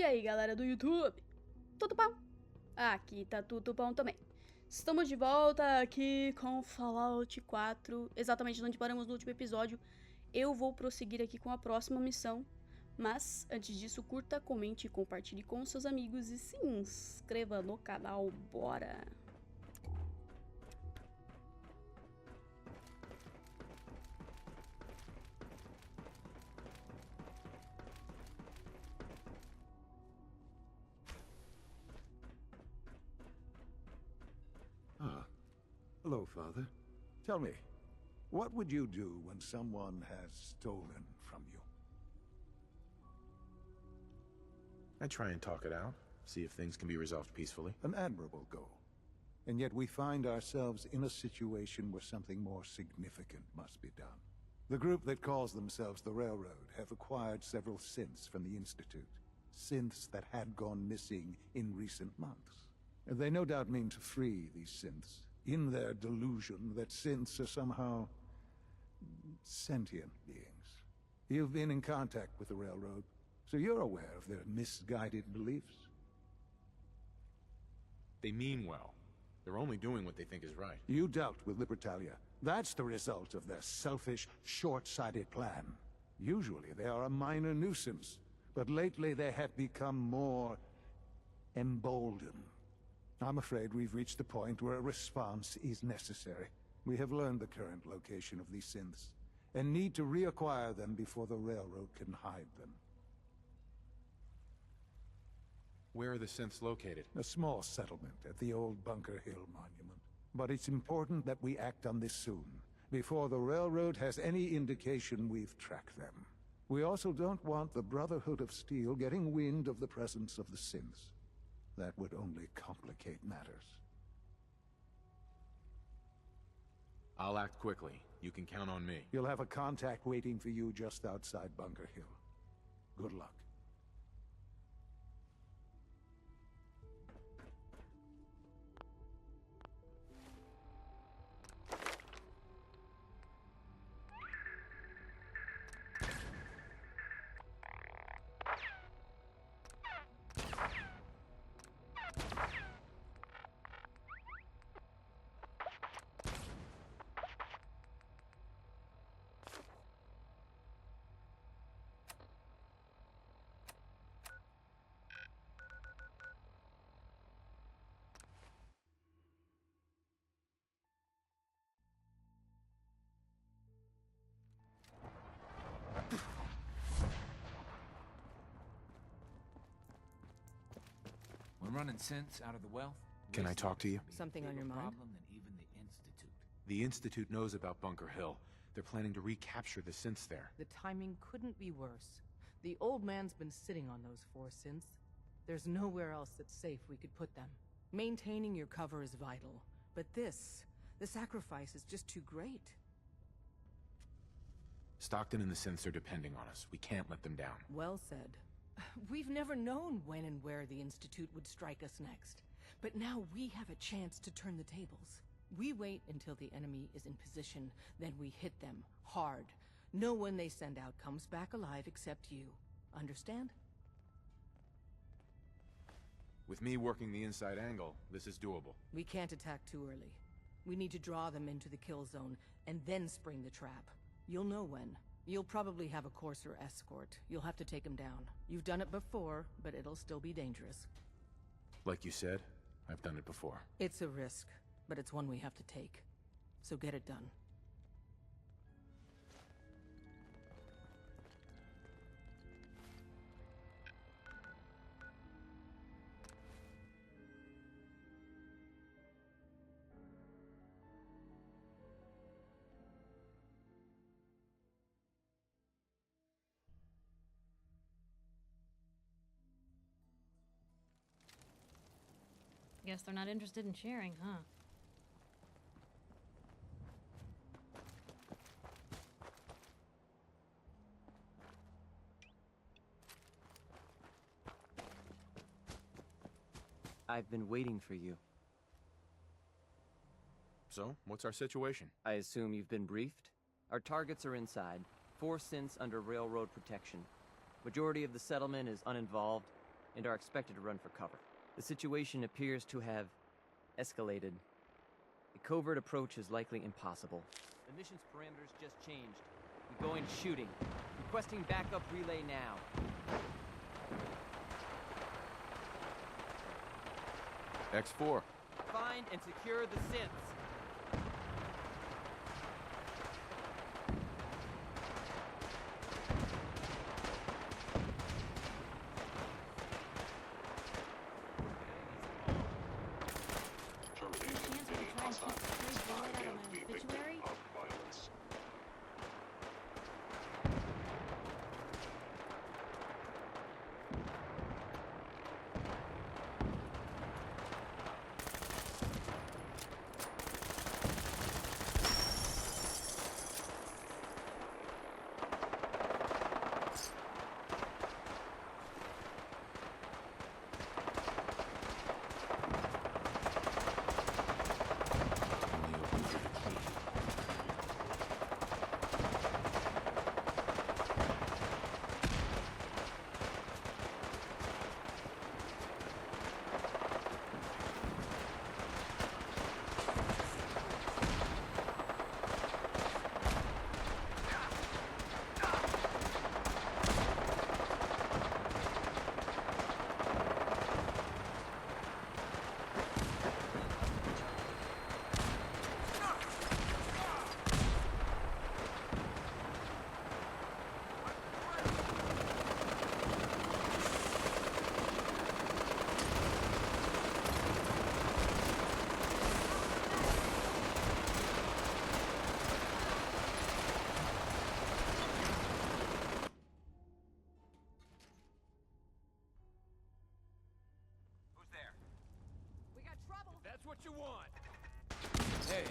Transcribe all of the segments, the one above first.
E aí, galera do YouTube? Tudo bom? Aqui tá tudo bom também. Estamos de volta aqui com Fallout 4, exatamente onde paramos no último episódio. Eu vou prosseguir aqui com a próxima missão, mas antes disso, curta, comente e compartilhe com seus amigos e se inscreva no canal. Bora! Hello, Father. Tell me, what would you do when someone has stolen from you? I try and talk it out, see if things can be resolved peacefully. An admirable goal. And yet we find ourselves in a situation where something more significant must be done. The group that calls themselves the Railroad have acquired several synths from the Institute. Synths that had gone missing in recent months. They no doubt mean to free these synths, in their delusion that synths are somehow sentient beings. You've been in contact with the Railroad, so you're aware of their misguided beliefs. They mean well. They're only doing what they think is right. You dealt with Libertalia. That's the result of their selfish, short-sighted plan. Usually they are a minor nuisance, but lately they have become more emboldened. I'm afraid we've reached the point where a response is necessary. We have learned the current location of these synths, and need to reacquire them before the Railroad can hide them. Where are the synths located? A small settlement at the old Bunker Hill monument. But it's important that we act on this soon, before the Railroad has any indication we've tracked them. We also don't want the Brotherhood of Steel getting wind of the presence of the synths. That would only complicate matters. I'll act quickly. You can count on me. You'll have a contact waiting for you just outside Bunker Hill. Good luck. We're running synths out of the wealth. Can I talk to you? Something on your mind? Problem than even the Institute. The Institute knows about Bunker Hill. They're planning to recapture the synths there. The timing couldn't be worse. The old man's been sitting on those 4 synths. There's nowhere else that's safe we could put them. Maintaining your cover is vital. But the sacrifice is just too great. Stockton and the synths are depending on us. We can't let them down. Well said. We've never known when and where the Institute would strike us next. But now we have a chance to turn the tables. We wait until the enemy is in position, then we hit them hard. No one they send out comes back alive except you. Understand? With me working the inside angle, this is doable. We can't attack too early. We need to draw them into the kill zone, and then spring the trap. You'll know when. You'll probably have a courser escort. You'll have to take him down. You've done it before, but it'll still be dangerous. Like you said, I've done it before. It's a risk, but it's one we have to take. So get it done. Guess they're not interested in sharing, huh? I've been waiting for you. So, what's our situation? I assume you've been briefed? Our targets are inside. 4 synths under railroad protection. Majority of the settlement is uninvolved. and are expected to run for cover. The situation appears to have escalated. A covert approach is likely impossible. The mission's parameters just changed. We go in shooting. Requesting backup relay now. X4. Find and secure the synths. Chance we could try and keep the bullet out of my obituary? That's what you want. Hey.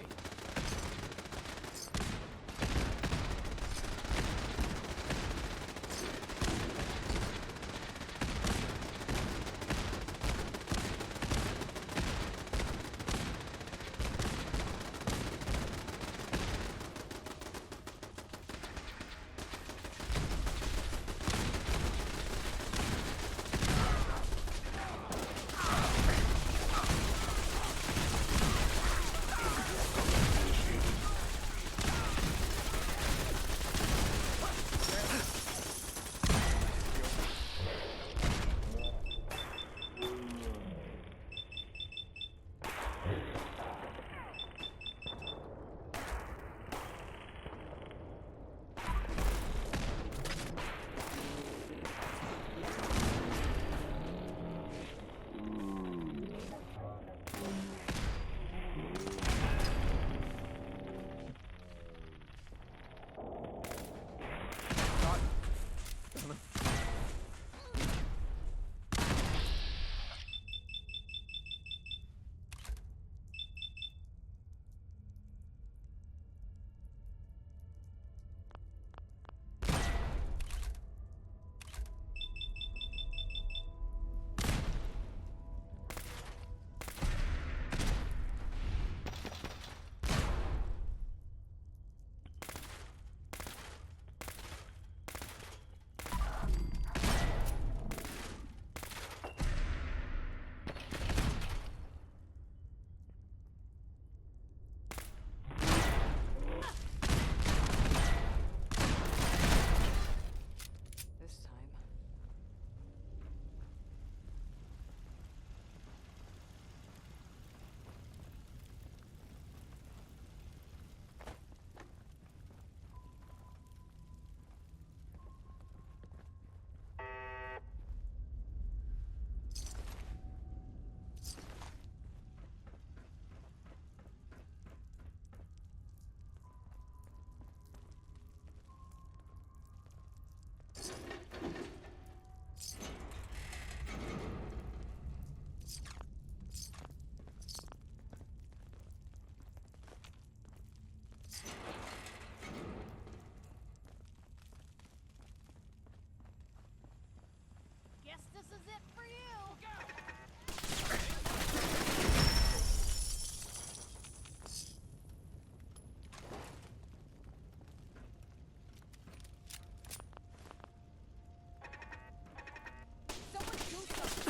Someone do something!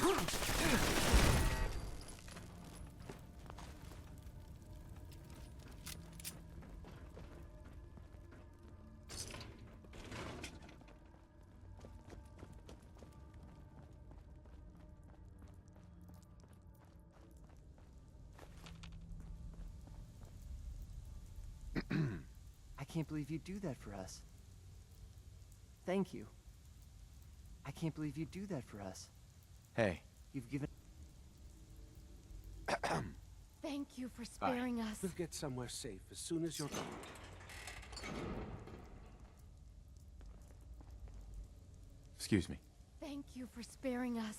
can't believe you'd do that for us. Thank you. I can't believe you'd do that for us. Hey. You've given... Thank you for sparing us. We'll get somewhere safe as soon as you're gone. Excuse me. Thank you for sparing us.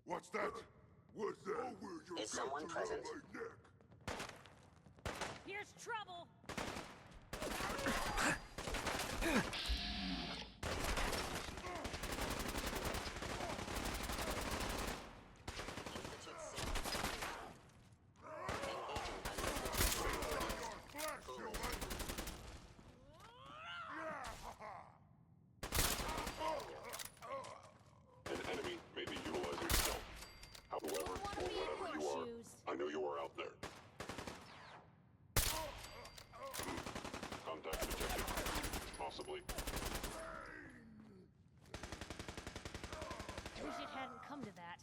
What's that? What's that? Is someone present? Here's trouble! An enemy may be utilizing stealth. However, or wherever you are, I know you are out there. Contact detected. Possibly. Wish it hadn't come to that.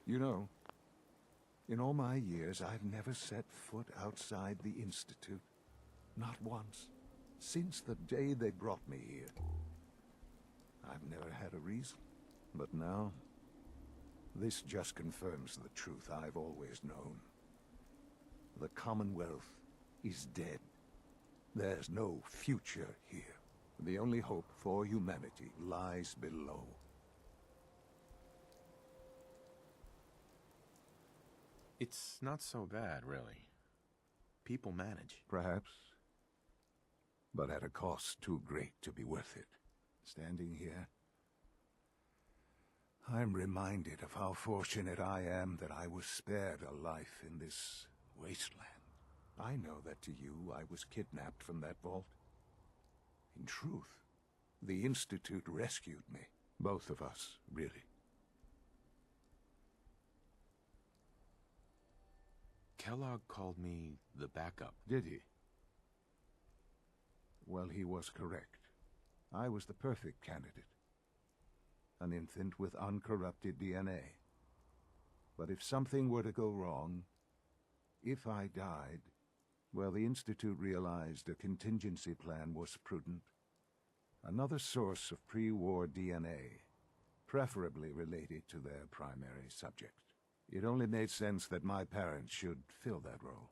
You know, in all my years, I've never set foot outside the Institute. Not once. Since the day they brought me here. I've never had a reason. But now, this just confirms the truth I've always known. The Commonwealth is dead. There's no future here. The only hope for humanity lies below. It's not so bad, really. People manage. Perhaps. But at a cost too great to be worth it. Standing here, I'm reminded of how fortunate I am that I was spared a life in this wasteland. I know that to you, I was kidnapped from that vault. In truth, the Institute rescued me. Both of us, really. Kellogg called me the backup. Did he? Well, he was correct. I was the perfect candidate. An infant with uncorrupted DNA. But if something were to go wrong, if I died, well, the Institute realized a contingency plan was prudent. Another source of pre-war DNA, preferably related to their primary subject. It only made sense that my parents should fill that role.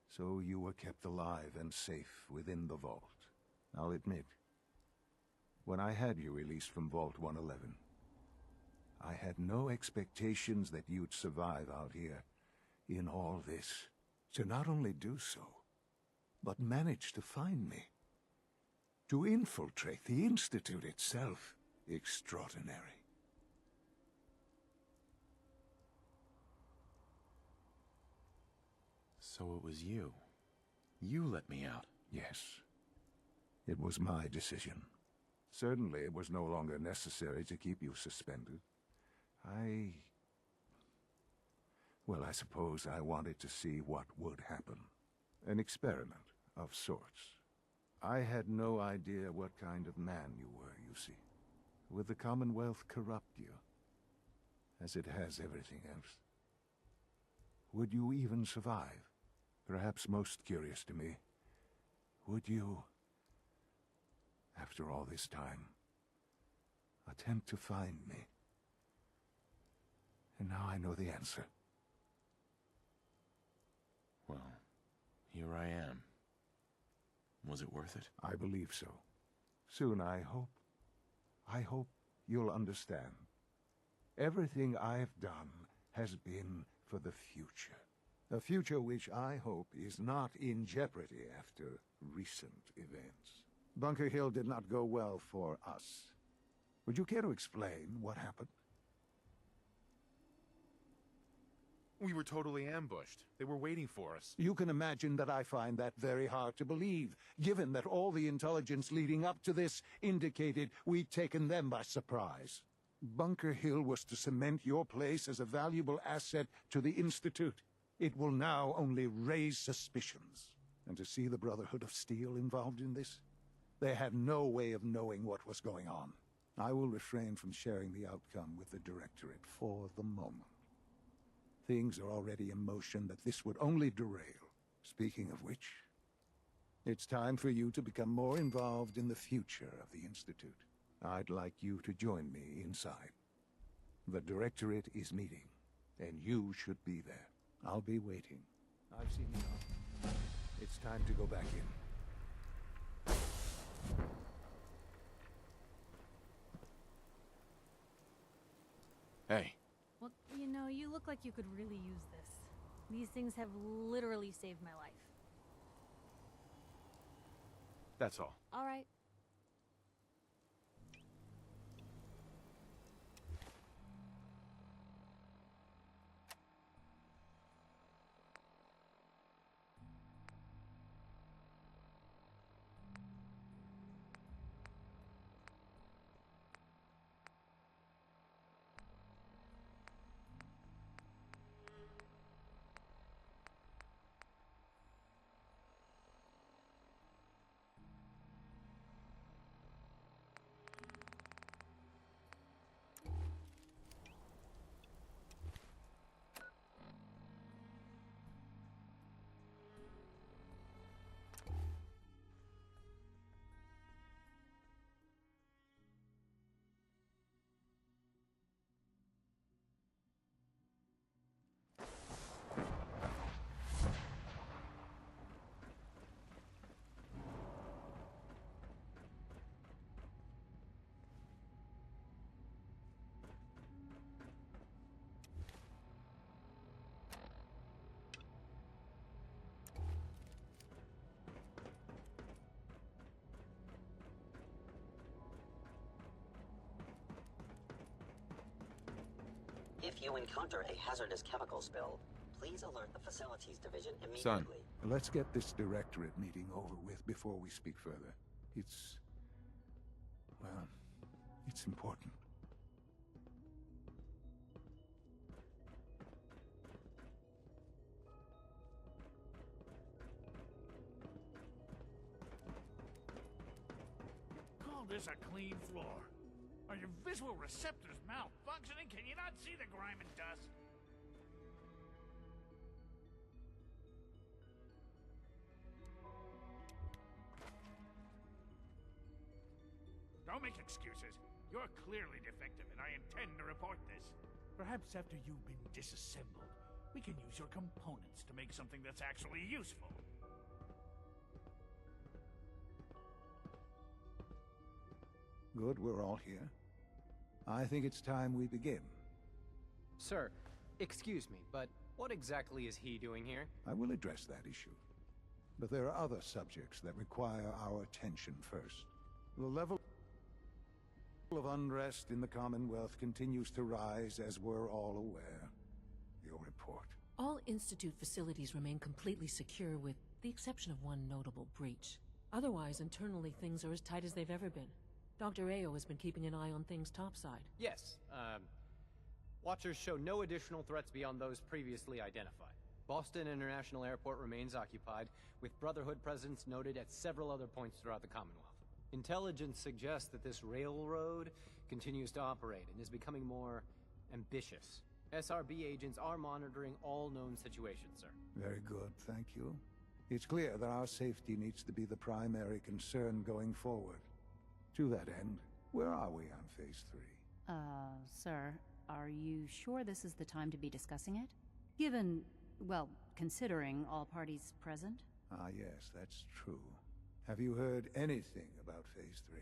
So you were kept alive and safe within the vault. I'll admit, when I had you released from Vault 111, I had no expectations that you'd survive out here in all this. To not only do so, but manage to find me. To infiltrate the Institute itself. Extraordinary. So it was you. You let me out. Yes. It was my decision. Certainly it was no longer necessary to keep you suspended. Well, I suppose I wanted to see what would happen. An experiment of sorts. I had no idea what kind of man you were, you see. Would the Commonwealth corrupt you, as it has everything else? Would you even survive? Perhaps most curious to me, would you, after all this time, attempt to find me? And now I know the answer. Well, here I am. Was it worth it? I believe so. Soon, I hope. I hope you'll understand. Everything I've done has been for the future. A future which I hope is not in jeopardy after recent events. Bunker Hill did not go well for us. Would you care to explain what happened? We were totally ambushed. They were waiting for us. You can imagine that I find that very hard to believe, given that all the intelligence leading up to this indicated we'd taken them by surprise. Bunker Hill was to cement your place as a valuable asset to the Institute. It will now only raise suspicions. And to see the Brotherhood of Steel involved in this? They had no way of knowing what was going on. I will refrain from sharing the outcome with the Directorate for the moment. Things are already in motion that this would only derail. Speaking of which, it's time for you to become more involved in the future of the Institute. I'd like you to join me inside. The Directorate is meeting, and you should be there. I'll be waiting. I've seen enough. It's time to go back in. Hey. Well, you know, you look like you could really use this. These things have literally saved my life. That's all. All right. If you encounter a hazardous chemical spill, please alert the facilities division immediately. Son. Let's get this directorate meeting over with before we speak further. Well, it's important. Call this a clean floor. Are your visual receptors malfunctioning? Can you not see the grime and dust? Don't make excuses. You're clearly defective, and I intend to report this. Perhaps after you've been disassembled, we can use your components to make something that's actually useful. Good, we're all here. I think it's time we begin. Sir, excuse me, but what exactly is he doing here? I will address that issue. But there are other subjects that require our attention first. The level of unrest in the Commonwealth continues to rise, as we're all aware. Your report. All Institute facilities remain completely secure with the exception of one notable breach. Otherwise, internally things are as tight as they've ever been. Dr. Ayo has been keeping an eye on things topside. Yes, Watchers show no additional threats beyond those previously identified. Boston International Airport remains occupied, with Brotherhood presence noted at several other points throughout the Commonwealth. Intelligence suggests that this railroad continues to operate and is becoming more ambitious. SRB agents are monitoring all known situations, sir. Very good, thank you. It's clear that our safety needs to be the primary concern going forward. To that end, where are we on Phase 3? Sir, are you sure this is the time to be discussing it? Given, well, considering all parties present? Ah, yes, that's true. Have you heard anything about Phase 3?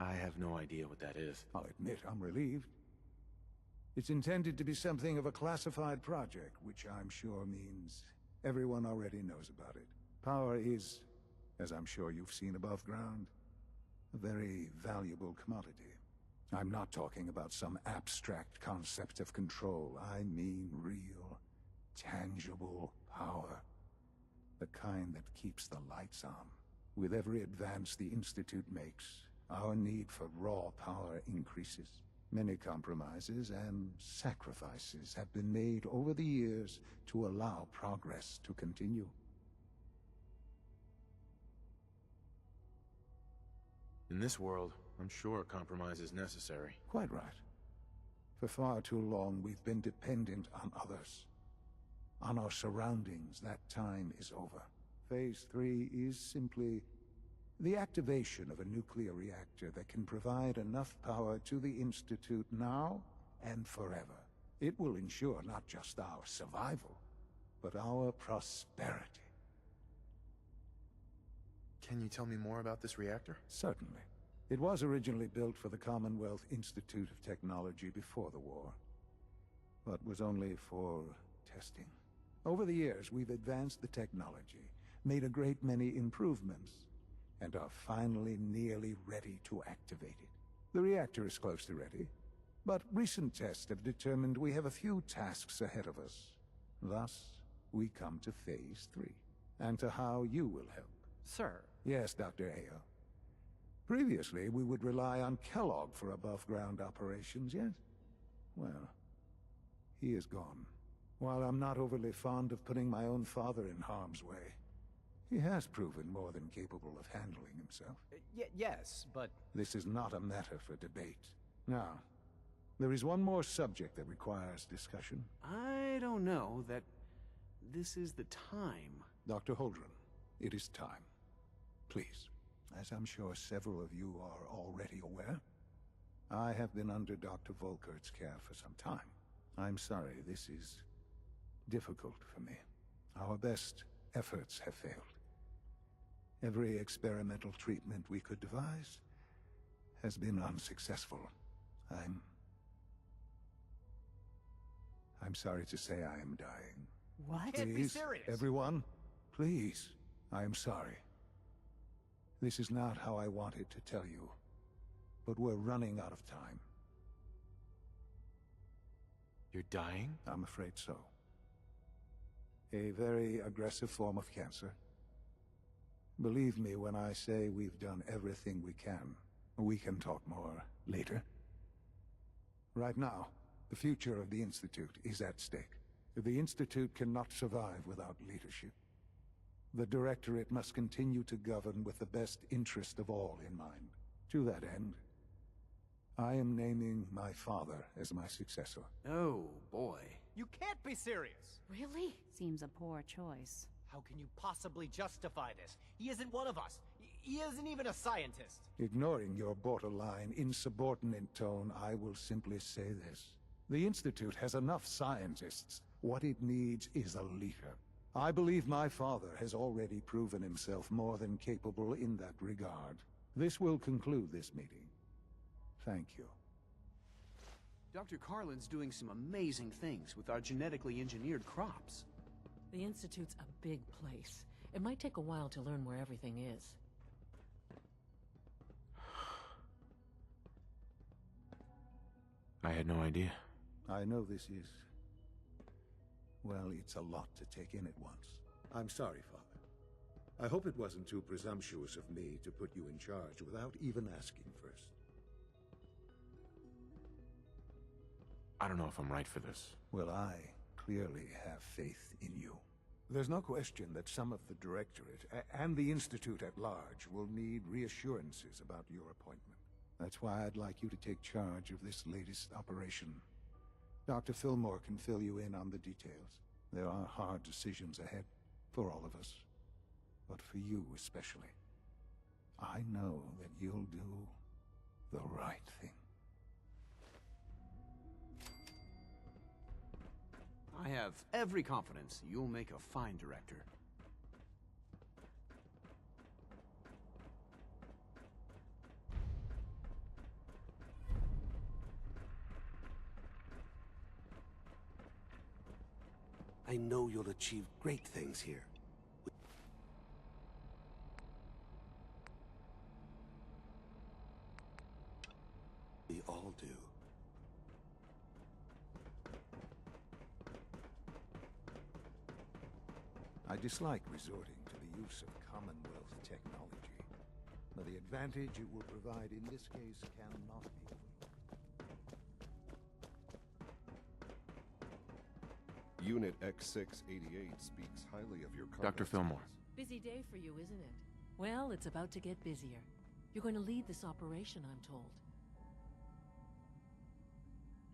I have no idea what that is. I'll admit I'm relieved. It's intended to be something of a classified project, which I'm sure means everyone already knows about it. Power is, as I'm sure you've seen above ground, a very valuable commodity. I'm not talking about some abstract concept of control. I mean real, tangible power. The kind that keeps the lights on. With every advance the Institute makes, our need for raw power increases. Many compromises and sacrifices have been made over the years to allow progress to continue. In this world, I'm sure compromise is necessary. Quite right. For far too long, we've been dependent on others. On our surroundings. That time is over. Phase 3 is simply the activation of a nuclear reactor that can provide enough power to the Institute now and forever. It will ensure not just our survival, but our prosperity. Can you tell me more about this reactor? Certainly. It was originally built for the Commonwealth Institute of Technology before the war, but was only for testing. Over the years, we've advanced the technology, made a great many improvements, and are finally nearly ready to activate it. The reactor is close to ready, but recent tests have determined we have a few tasks ahead of us. Thus, we come to Phase 3, and to how you will help. Sir. Yes, Dr. Ayo. Previously, we would rely on Kellogg for above-ground operations, yes? Well, he is gone. While I'm not overly fond of putting my own father in harm's way, he has proven more than capable of handling himself. Yes, but... This is not a matter for debate. Now, there is one more subject that requires discussion. I don't know that this is the time. Dr. Holdren, it is time. Please, as I'm sure several of you are already aware, I have been under Dr. Volkert's care for some time. I'm sorry, this is difficult for me. Our best efforts have failed. Every experimental treatment we could devise has been unsuccessful. I'm sorry to say I am dying. What? Can't be serious. Everyone, please. I am sorry. This is not how I wanted to tell you, but we're running out of time. You're dying? I'm afraid so. A very aggressive form of cancer. Believe me when I say we've done everything we can. We can talk more later. Right now, the future of the Institute is at stake. The Institute cannot survive without leadership. The Directorate must continue to govern with the best interest of all in mind. To that end, I am naming my father as my successor. Oh, boy. You can't be serious! Really? Seems a poor choice. How can you possibly justify this? He isn't one of us. He isn't even a scientist. Ignoring your borderline, insubordinate tone, I will simply say this. The Institute has enough scientists. What it needs is a leader. I believe my father has already proven himself more than capable in that regard. This will conclude this meeting. Thank you. Dr. Carlin's doing some amazing things with our genetically engineered crops. The Institute's a big place. It might take a while to learn where everything is. I had no idea. I know this is... well, it's a lot to take in at once. I'm sorry, Father. I hope it wasn't too presumptuous of me to put you in charge without even asking first. I don't know if I'm right for this. Well, I clearly have faith in you. There's no question that some of the Directorate and the Institute at large will need reassurances about your appointment. That's why I'd like you to take charge of this latest operation. Dr. Fillmore can fill you in on the details. There are hard decisions ahead for all of us, but for you especially. I know that you'll do the right thing. I have every confidence you'll make a fine director. I know you'll achieve great things here. We all do. I dislike resorting to the use of Commonwealth technology, but the advantage it will provide in this case cannot be overlooked. Unit X688 speaks highly of your Dr. Fillmore. Busy day for you, isn't it? Well, it's about to get busier. You're going to lead this operation, I'm told.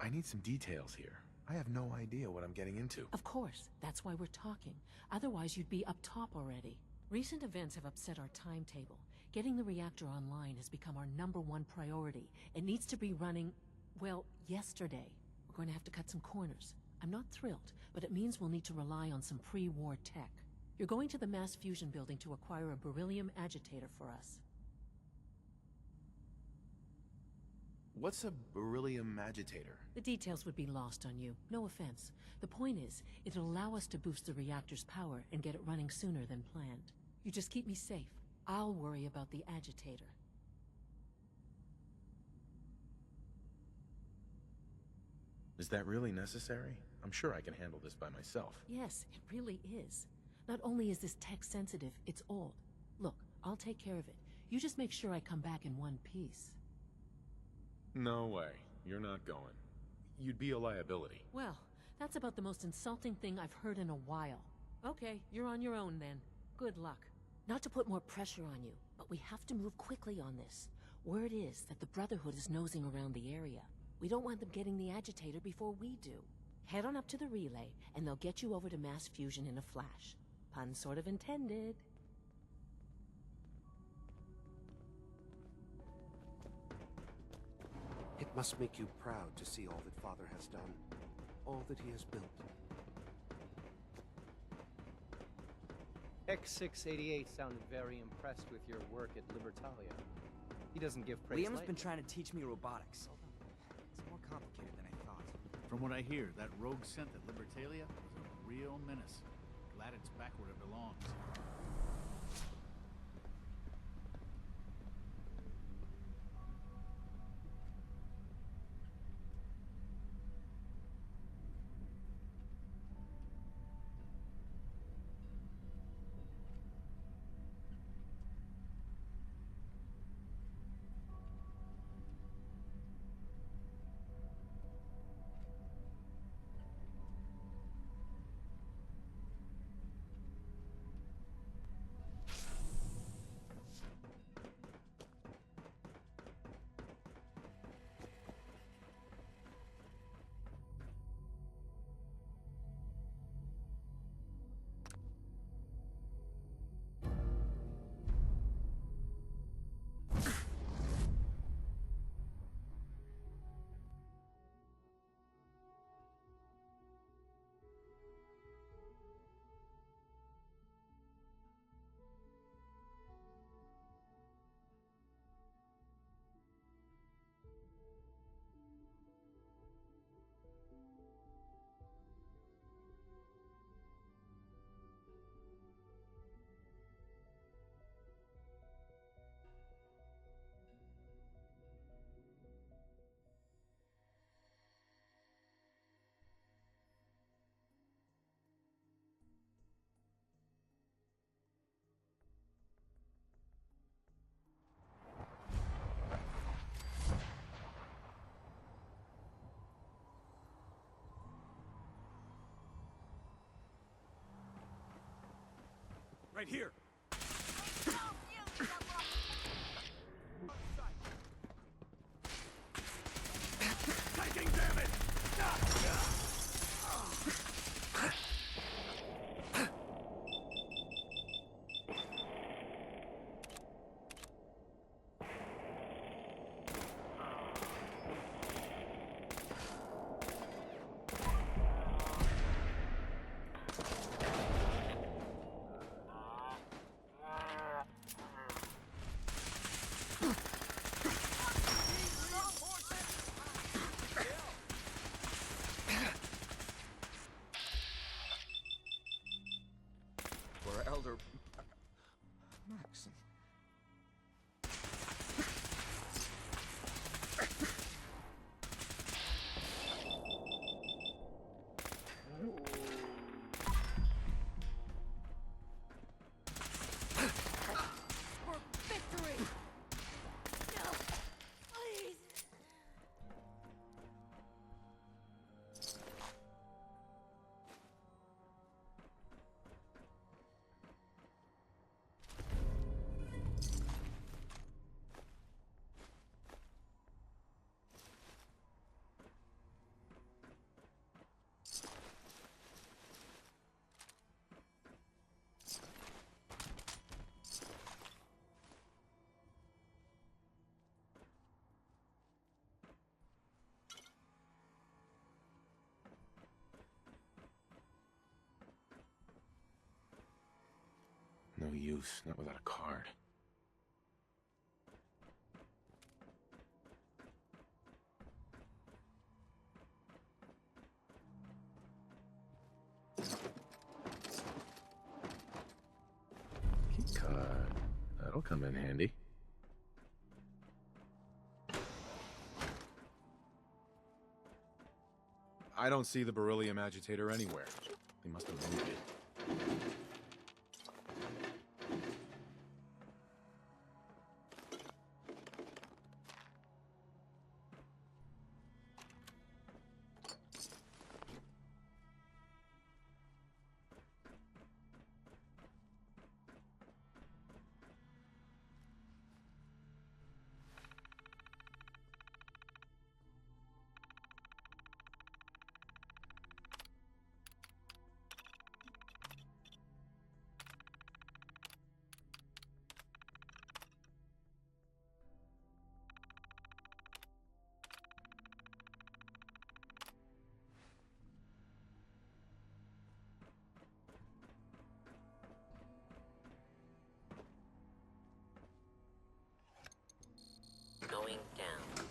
I need some details here. I have no idea what I'm getting into. Of course, that's why we're talking. Otherwise, you'd be up top already. Recent events have upset our timetable. Getting the reactor online has become our #1 priority. It needs to be running, well, yesterday. We're going to have to cut some corners. I'm not thrilled, but it means we'll need to rely on some pre-war tech. You're going to the mass fusion building to acquire a beryllium agitator for us. What's a beryllium agitator? The details would be lost on you. No offense. The point is, it'll allow us to boost the reactor's power and get it running sooner than planned. You just keep me safe. I'll worry about the agitator. Is that really necessary? I'm sure I can handle this by myself. Yes, it really is. Not only is this tech sensitive, it's old. Look, I'll take care of it. You just make sure I come back in one piece. No way. You're not going. You'd be a liability. Well, that's about the most insulting thing I've heard in a while. Okay, you're on your own then. Good luck. Not to put more pressure on you, but we have to move quickly on this. Word is that the Brotherhood is nosing around the area. We don't want them getting the agitator before we do. Head on up to the relay, and they'll get you over to mass fusion in a flash. Pun sort of intended. It must make you proud to see all that Father has done, all that he has built. X688 sounded very impressed with your work at Libertalia. He doesn't give praise Liam's lightly. been trying to teach me robotics. It's more complicated than I thought. From what I hear, that rogue scent at Libertalia was a real menace. Glad it's back where it belongs. right here. Taking damage. For Elder... Maxon. For victory! No, please! No use, not without a card. Key card. That'll come in handy. I don't see the beryllium agitator anywhere. They must have moved it. Going down.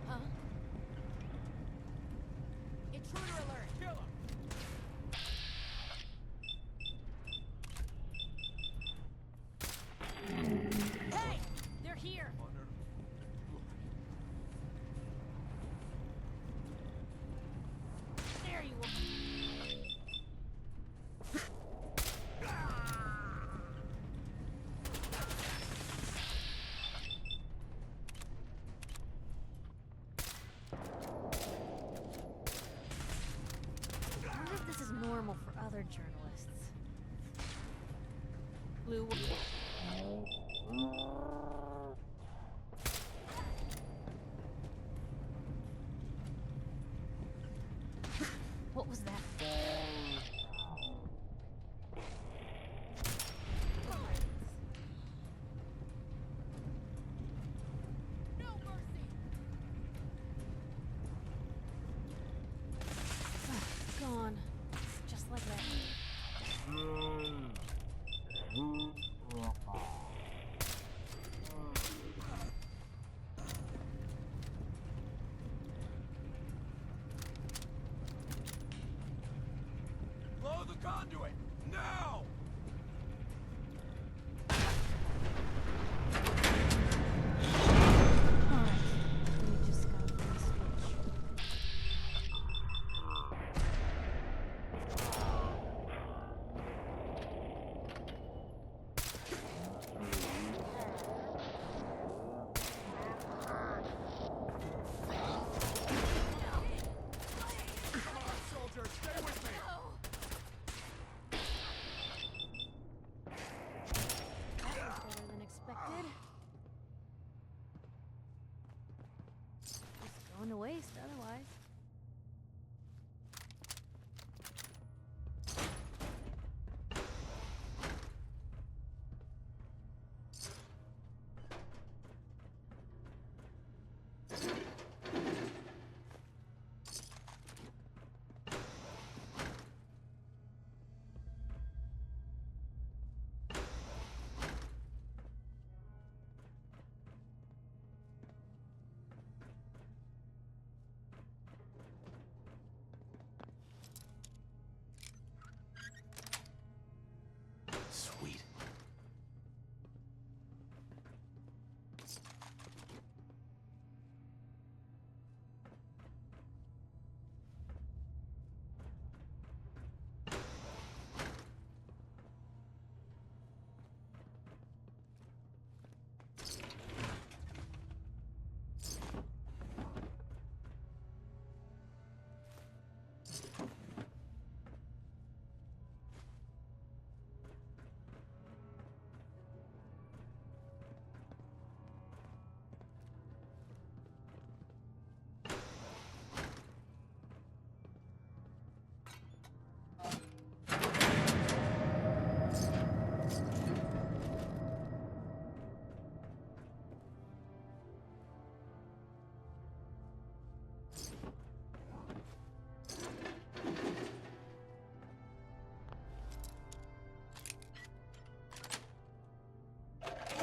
Huh? Intruder alert! Kill him. Hey! They're here! There you are! I wonder if this is normal for other journalists. Blue. What was that? No mercy! Gone. Just like that.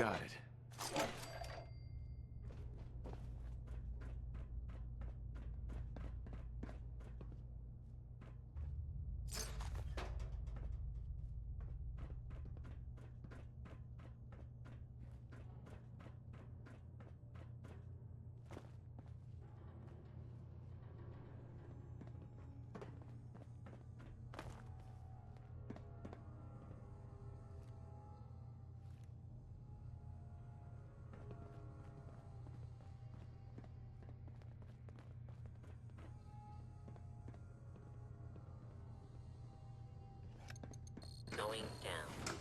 Got it. Going down.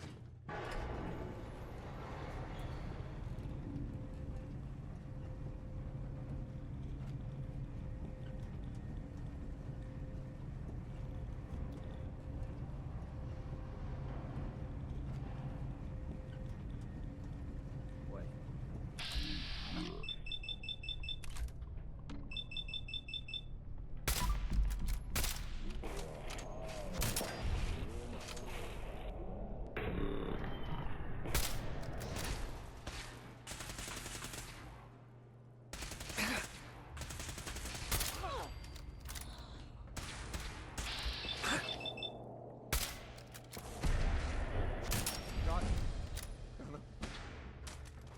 Wait.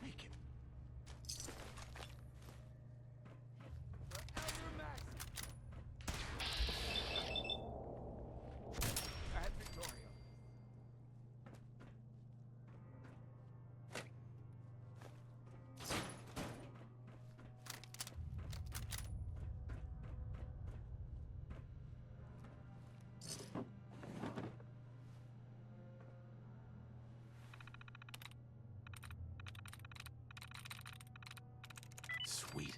Make him. And Victoria. Sweet.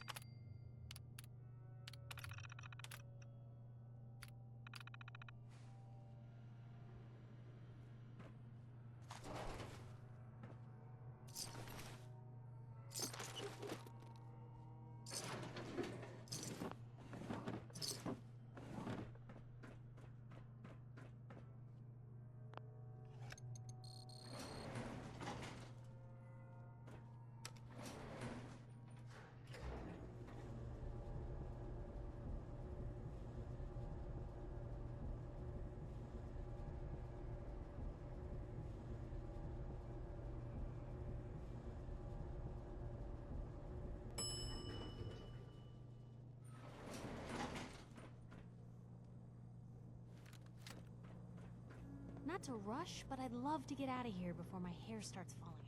Not to rush, but I'd love to get out of here before my hair starts falling out.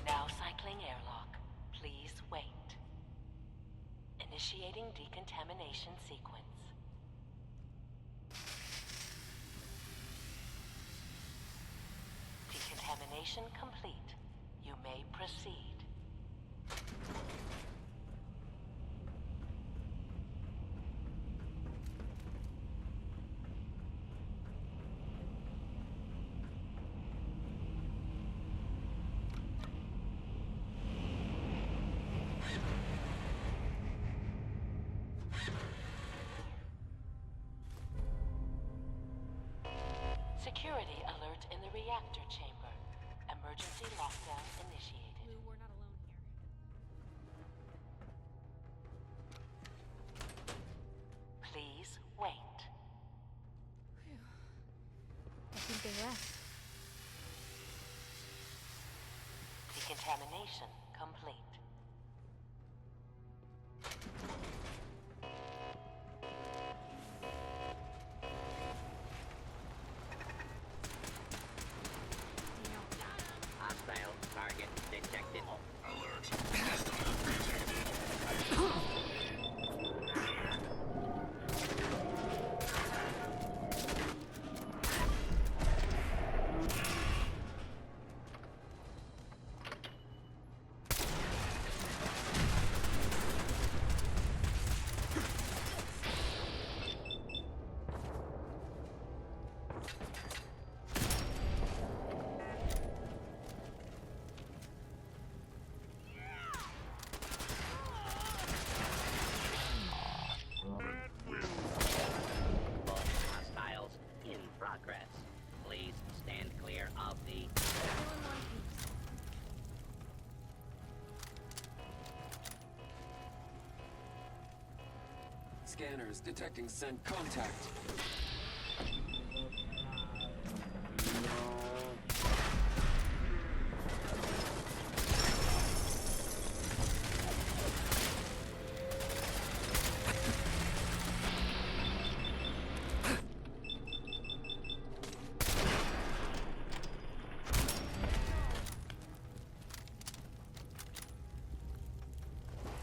Now cycling airlock. Please wait. Initiating decontamination sequence. Decontamination complete. You may proceed. Security alert in the reactor chamber. Emergency lockdown initiated. Lou, we're not alone here. Please wait. Phew. I think they left. Decontamination complete. Scanners detecting scent contact.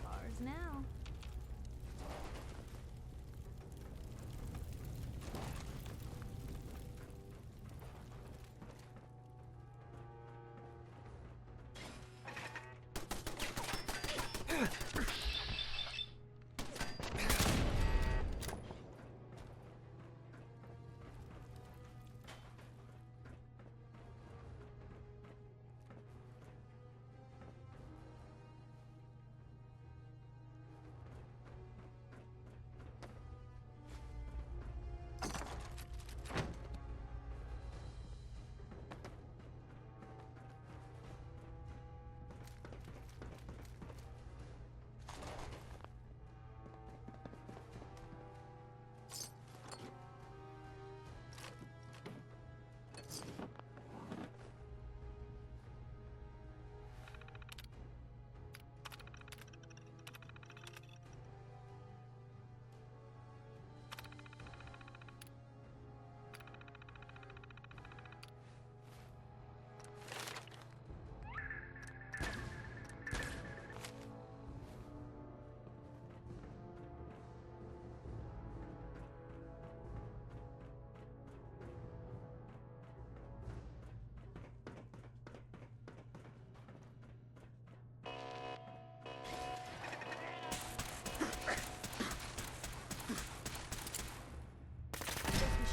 Ours now.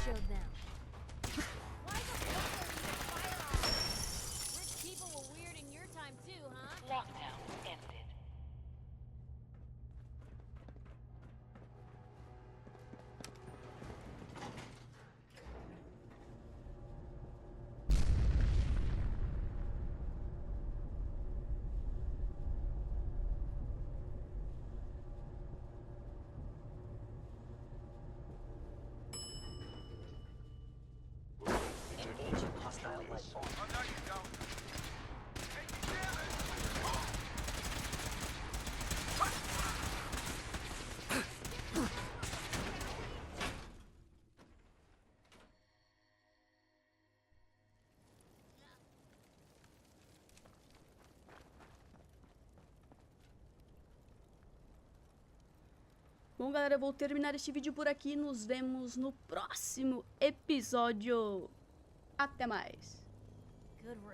Showed them. Why the fuck are you firearms? Rich people were weird in your time too, huh? Lockdown ended. Engaging hostile life form. Oh, no, you don't. Taking damage! Bom, galera, eu vou terminar este vídeo por aqui. Nos vemos no próximo episódio. Até mais. Good riddance.